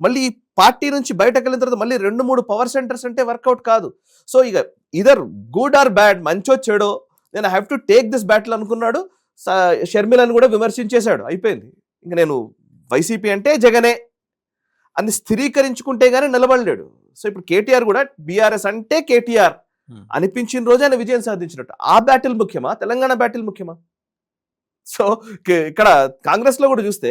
మళ్ళీ ఈ పార్టీ నుంచి బయటకు వెళ్ళిన తర్వాత మళ్ళీ 2-3 పవర్ సెంటర్స్ అంటే వర్కౌట్ కాదు. సో ఇక ఇదర్ గుడ్ ఆర్ బ్యాడ్, మంచో చెడో, నేను I have to take this battle అనుకున్నాడు. షర్మిలను కూడా విమర్శించేశాడు, అయిపోయింది. ఇంక నేను వైసీపీ అంటే జగనే అని స్థిరీకరించుకుంటే గానీ నిలబడలేడు. సో ఇప్పుడు కేటీఆర్ కూడా బీఆర్ఎస్ అంటే కేటీఆర్ అనిపించిన రోజు ఆయన విజయం సాధించినట్టు. ఆ బ్యాటిల్ ముఖ్యమా, తెలంగాణ బ్యాటిల్ ముఖ్యమా? సో ఇక్కడ కాంగ్రెస్ లో కూడా చూస్తే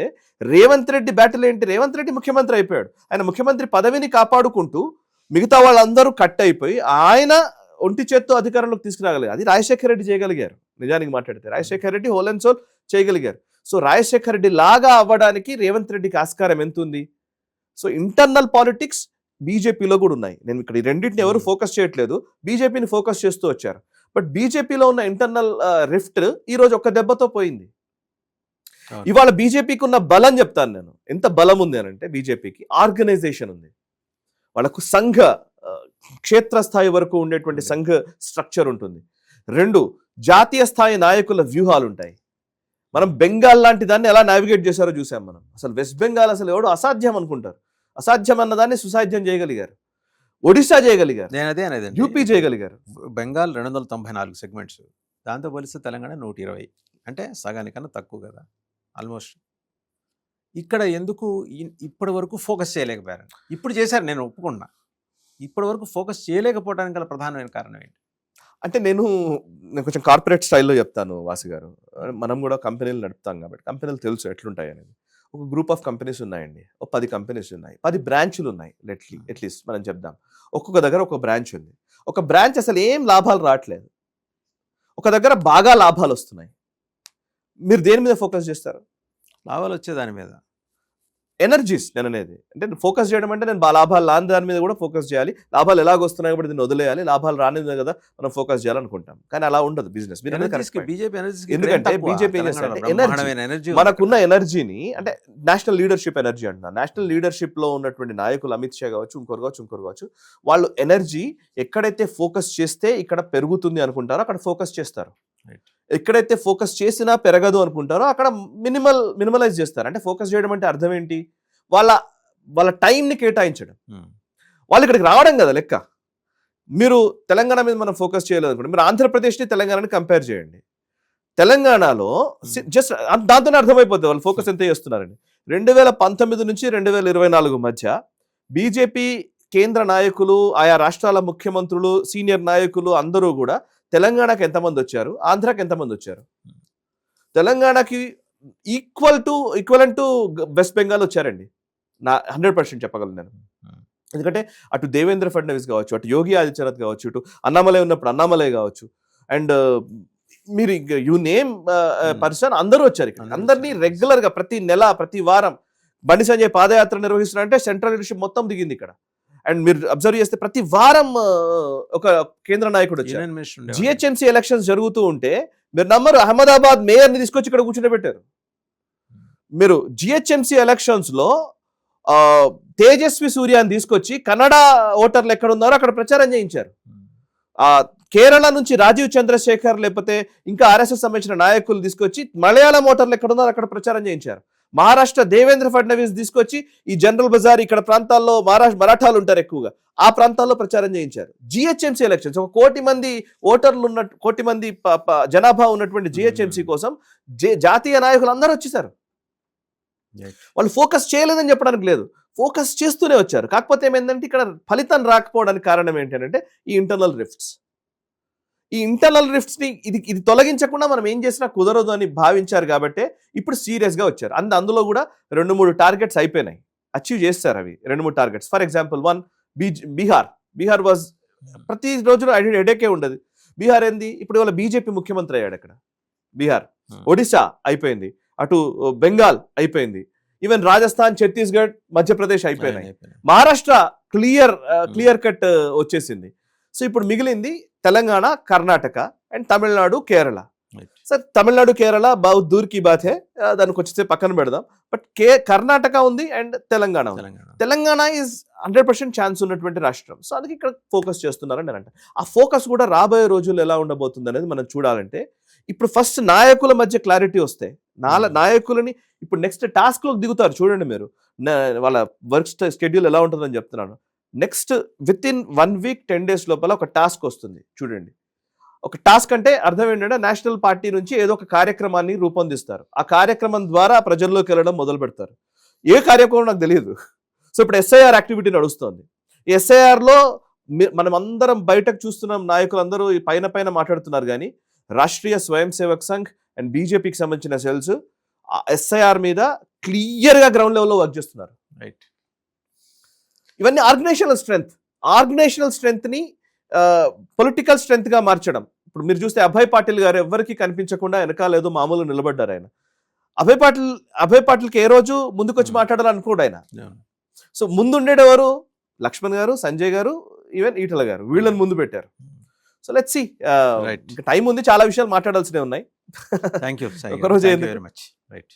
రేవంత్ రెడ్డి బ్యాటిల్ ఏంటి? రేవంత్ రెడ్డి ముఖ్యమంత్రి అయిపోయాడు, ఆయన ముఖ్యమంత్రి పదవిని కాపాడుకుంటూ మిగతా వాళ్ళందరూ కట్ అయిపోయి ఆయన ఒంటి చేత్తో అధికారంలోకి తీసుకురాగలిగారు. అది రాజశేఖర రెడ్డి చేయగలిగారు. నిజానికి మాట్లాడితే Rajasekhara Reddy whole and soul చేయగలిగారు. సో రాజశేఖర రెడ్డి లాగా అవ్వడానికి రేవంత్ రెడ్డికి ఆస్కారం ఎంత ఉంది? సో ఇంటర్నల్ పాలిటిక్స్ బీజేపీలో కూడా ఉన్నాయి. నేను ఇక్కడ ఈ రెండింటిని ఎవరు ఫోకస్ చేయట్లేదు, బీజేపీని ఫోకస్ చేస్తూ వచ్చారు. బట్ బీజేపీలో ఉన్న ఇంటర్నల్ రిఫ్ట్ ఈ రోజు ఒక్క దెబ్బతో పోయింది. ఇవాళ బీజేపీకి ఉన్న బలం చెప్తాను నేను. ఎంత బలం ఉంది అని అంటే, బీజేపీకి ఆర్గనైజేషన్ ఉంది, వాళ్ళకు సంఘ క్షేత్రస్థాయి వరకు ఉండేటువంటి సంఘ స్ట్రక్చర్ ఉంటుంది. 2 జాతీయ స్థాయి నాయకుల వ్యూహాలు ఉంటాయి. మనం బెంగాల్ లాంటి దాన్ని ఎలా నావిగేట్ చేశారో చూసాం మనం. అసలు వెస్ట్ బెంగాల్ అసలు ఎవడు అసాధ్యం అనుకుంటారు, అసాధ్యం అన్నదాన్ని సుసాధ్యం చేయగలిగారు. ఒడిశా చేయగలిగారు, నేను అదే అనేది, యూపీ చేయగలిగారు. బెంగాల్ 294 సెగ్మెంట్స్, దాంతో పోలిస్తే తెలంగాణ 120, అంటే సగానికన్నా తక్కువ కదా ఆల్మోస్ట్. ఇక్కడ ఎందుకు ఇప్పటి వరకు ఫోకస్ చేయలేకపోయారు? ఇప్పుడు చేశారు, నేను ఒప్పుకున్నా. ఇప్పటి వరకు ఫోకస్ చేయలేకపోవడానికి గల ప్రధానమైన కారణం ఏంటి అంటే, నేను కొంచెం కార్పొరేట్ స్టైల్లో చెప్తాను వాసు గారు. మనం కూడా కంపెనీలు నడుపుతాం కాబట్టి కంపెనీలు తెలుసు ఎట్లుంటాయి అనేది. ఒక గ్రూప్ ఆఫ్ కంపెనీస్ ఉన్నాయండి, ఒక 10 కంపెనీస్ ఉన్నాయి, 10 బ్రాంచ్లు ఉన్నాయి. అట్లీస్ట్ మనం చెప్దాం, ఒక్కొక్క దగ్గర ఒక బ్రాంచ్ ఉంది. ఒక బ్రాంచ్ అసలు ఏం లాభాలు రావట్లేదు, ఒక దగ్గర బాగా లాభాలు వస్తున్నాయి. మీరు దేని మీద ఫోకస్ చేస్తారు? లాభాలు వచ్చే దాని మీద. ఎనర్జీస్ నేను అనేది అంటే ఫోకస్ చేయడం అంటే నేను లాభాలు రాని దాని మీద కూడా ఫోకస్ చేయాలి, లాభాలు ఎలాగ వస్తున్నాయి కాబట్టి దీన్ని వదిలేయాలి, లాభాలు రాని మీద కదా మనం ఫోకస్ చేయాలనుకుంటాం. కానీ అలా ఉండదు బిజినెస్. ఎందుకంటే బీజేపీ ఎనర్జీ మనకున్న ఎనర్జీని అంటే నేషనల్ లీడర్షిప్ ఎనర్జీ అంటున్నారు. నేషనల్ లీడర్షిప్ లో ఉన్నటువంటి నాయకులు అమిత్ షా కావచ్చు, ఇంకోరు కావచ్చు, వాళ్ళు ఎనర్జీ ఎక్కడైతే ఫోకస్ చేస్తే ఇక్కడ పెరుగుతుంది అనుకుంటారో అక్కడ ఫోకస్ చేస్తారు. ఎక్కడైతే ఫోకస్ చేసినా పెరగదు అనుకుంటారో అక్కడ మినిమలైజ్ చేస్తారు. అంటే ఫోకస్ చేయడం అంటే అర్థం ఏంటి? వాళ్ళ టైంని కేటాయించడం. వాళ్ళు ఇక్కడికి రావడం కదా లెక్క. మీరు తెలంగాణ మీద మనం ఫోకస్ చేయలేదు అనుకోండి, మీరు ఆంధ్రప్రదేశ్ని తెలంగాణని కంపేర్ చేయండి. తెలంగాణలో జస్ట్ దాంతోనే అర్థమైపోతుంది వాళ్ళు ఫోకస్ ఎంత చేస్తున్నారని. 2019 నుంచి 2024 మధ్య బీజేపీ కేంద్ర నాయకులు, ఆయా రాష్ట్రాల ముఖ్యమంత్రులు, సీనియర్ నాయకులు అందరూ కూడా తెలంగాణకి ఎంతమంది వచ్చారు, ఆంధ్రాకి ఎంతమంది వచ్చారు? తెలంగాణకి ఈక్వల్ టు వెస్ట్ బెంగాల్ వచ్చారండి. 100% చెప్పగలను నేను. ఎందుకంటే అటు దేవేంద్ర ఫడ్నవీస్ కావచ్చు, అటు యోగి ఆదిత్యనాథ్ కావచ్చు, ఇటు అన్నామలై ఉన్నప్పుడు అన్నామలై కావచ్చు, అండ్ మీరు యు నేమ్ పర్సన్ అందరూ వచ్చారు ఇక్కడ. అందరినీ రెగ్యులర్ గా ప్రతి నెల ప్రతి వారం బండి సంజయ్ పాదయాత్ర నిర్వహిస్తున్నారంటే సెంట్రల్ లీడర్షిప్ మొత్తం దిగింది ఇక్కడ. అండ్ మీరు అబ్జర్వ్ చేస్తే ప్రతి వారం ఒక కేంద్ర నాయకుడు వచ్చారు. జిహెచ్ఎంసీ ఎలక్షన్స్ జరుగుతూ ఉంటే మీరు నమ్మరు, అహ్మదాబాద్ మేయర్ ని తీసుకొచ్చి ఇక్కడ కూర్చుండబెట్టారు. మీరు జిహెచ్ఎంసీ ఎలక్షన్స్ లో తేజస్వి సూర్యాని తీసుకొచ్చి కన్నడ ఓటర్లు ఎక్కడ ఉన్నారో అక్కడ ప్రచారం చేయించారు. కేరళ నుంచి రాజీవ్ చంద్రశేఖర్ లేకపోతే ఇంకా ఆర్ఎస్ఎస్ సంబంధించిన నాయకులు తీసుకొచ్చి మలయాళం ఓటర్లు ఎక్కడ ఉన్నారో అక్కడ ప్రచారం చేయించారు. మహారాష్ట్ర దేవేంద్ర ఫడ్నవీస్ తీసుకొచ్చి ఈ జనరల్ బజార్ ఇక్కడ ప్రాంతాల్లో మరాఠాలు ఉంటారు ఎక్కువగా, ఆ ప్రాంతాల్లో ప్రచారం చేయించారు. జిహెచ్ఎంసీ ఎలక్షన్స్ 1 కోటి మంది ఓటర్లు ఉన్న 1 కోటి మంది జనాభా ఉన్నటువంటి జిహెచ్ఎంసీ కోసం జాతీయ నాయకులు అందరూ వచ్చేసారు. వాళ్ళు ఫోకస్ చేయలేదని చెప్పడానికి లేదు, ఫోకస్ చేస్తూనే వచ్చారు. కాకపోతే ఏమైందంటే ఇక్కడ ఫలితం రాకపోవడానికి కారణం ఏంటంటే ఈ ఇంటర్నల్ రిఫ్ట్స్. ఈ ఇంటర్నల్ రిఫ్ట్స్ ని ఇది తొలగించకుండా మనం ఏం చేసినా కుదరదు అని భావించారు కాబట్టి ఇప్పుడు సీరియస్ గా వచ్చారు. అందులో కూడా 2-3 టార్గెట్స్ అయిపోయినాయి, అచీవ్ చేస్తారు అవి 2-3 targets. For example 1 Bihar was ప్రతి రోజు హెడేకే ఉండదు. బీహార్ ఏంది, ఇప్పుడు వాళ్ళ బీజేపీ ముఖ్యమంత్రి అయ్యాడు అక్కడ. బీహార్, ఒడిశా అయిపోయింది, అటు బెంగాల్ అయిపోయింది, ఈవెన్ రాజస్థాన్, ఛత్తీస్గఢ్, మధ్యప్రదేశ్ అయిపోయినాయి. మహారాష్ట్ర క్లియర్ కట్ వచ్చేసింది. సో ఇప్పుడు మిగిలింది తెలంగాణ, కర్ణాటక అండ్ తమిళనాడు, కేరళ. సార్ తమిళనాడు, కేరళ బహుత్ దూర్ కి బాత్ హై, దానికి వచ్చేస్తే పక్కన పెడదాం. బట్ కర్ణాటక ఉంది అండ్ తెలంగాణ ఉంది. తెలంగాణ ఈజ్ 100% ఛాన్స్ ఉన్నటువంటి రాష్ట్రం. సో అందుకే ఇక్కడ ఫోకస్ చేస్తున్నారని నేను అంటే. ఆ ఫోకస్ కూడా రాబోయే రోజుల్లో ఎలా ఉండబోతుంది అనేది మనం చూడాలంటే ఇప్పుడు ఫస్ట్ నాయకుల మధ్య క్లారిటీ వస్తే నాయకులని ఇప్పుడు నెక్స్ట్ టాస్క్ లోకి దిగుతారు. చూడండి మీరు వాళ్ళ వర్క్ షెడ్యూల్ ఎలా ఉంటుందని చెప్తున్నాను. Next with in 1 week 10 days లోపల ఒక టాస్క్ వస్తుంది. చూడండి, ఒక టాస్క్ అంటే అర్థం ఏంటంటే నేషనల్ పార్టీ నుంచి ఏదో ఒక కార్యక్రమాన్ని రూపొందిస్తారు. ఆ కార్యక్రమం ద్వారా ప్రజల్లోకి వెళ్ళడం మొదలు పెడతారు. ఏ కార్యక్రమం నాకు తెలియదు. సో ఇప్పుడు ఎస్ఐఆర్ యాక్టివిటీ నడుస్తుంది. ఈ ఎస్ఐఆర్ లో మనం అందరం బయటకు చూస్తున్నాం, నాయకులందరూ పైన మాట్లాడుతున్నారు, కానీ రాష్ట్రీయ స్వయం సేవక్ సంఘ్ అండ్ బీజేపీకి సంబంధించిన సెల్స్ ఎస్ఐఆర్ మీద క్లియర్ గా గ్రౌండ్ లెవెల్లో వర్క్ చేస్తున్నారు. రైట్, ఇవన్నీ ఆర్గనైజేషనల్ స్ట్రెంగ్త్ ని పొలిటికల్ స్ట్రెంగ్త్ గా మార్చడం. ఇప్పుడు మీరు చూస్తే అభయ్ పాటిల్ గారు ఎవరికి కనిపించకుండా వెనకాల ఏదో మామూలు నిలబడ్డారు ఆయన. అభయ్ పాటిల్కి ఏ రోజు ముందుకొచ్చి మాట్లాడాలనుకోడు ఆయన. సో ముందుండేవారు లక్ష్మణ్ గారు, సంజయ్ గారు, ఈవెన్ ఈటల గారు, వీళ్ళని ముందు పెట్టారు. సో లెట్స్ సీ, టైం ఉంది, చాలా విషయాలు మాట్లాడాల్సినవి ఉన్నాయి. థ్యాంక్ యూ ఒకరోజు వెరీ మచ్. రైట్.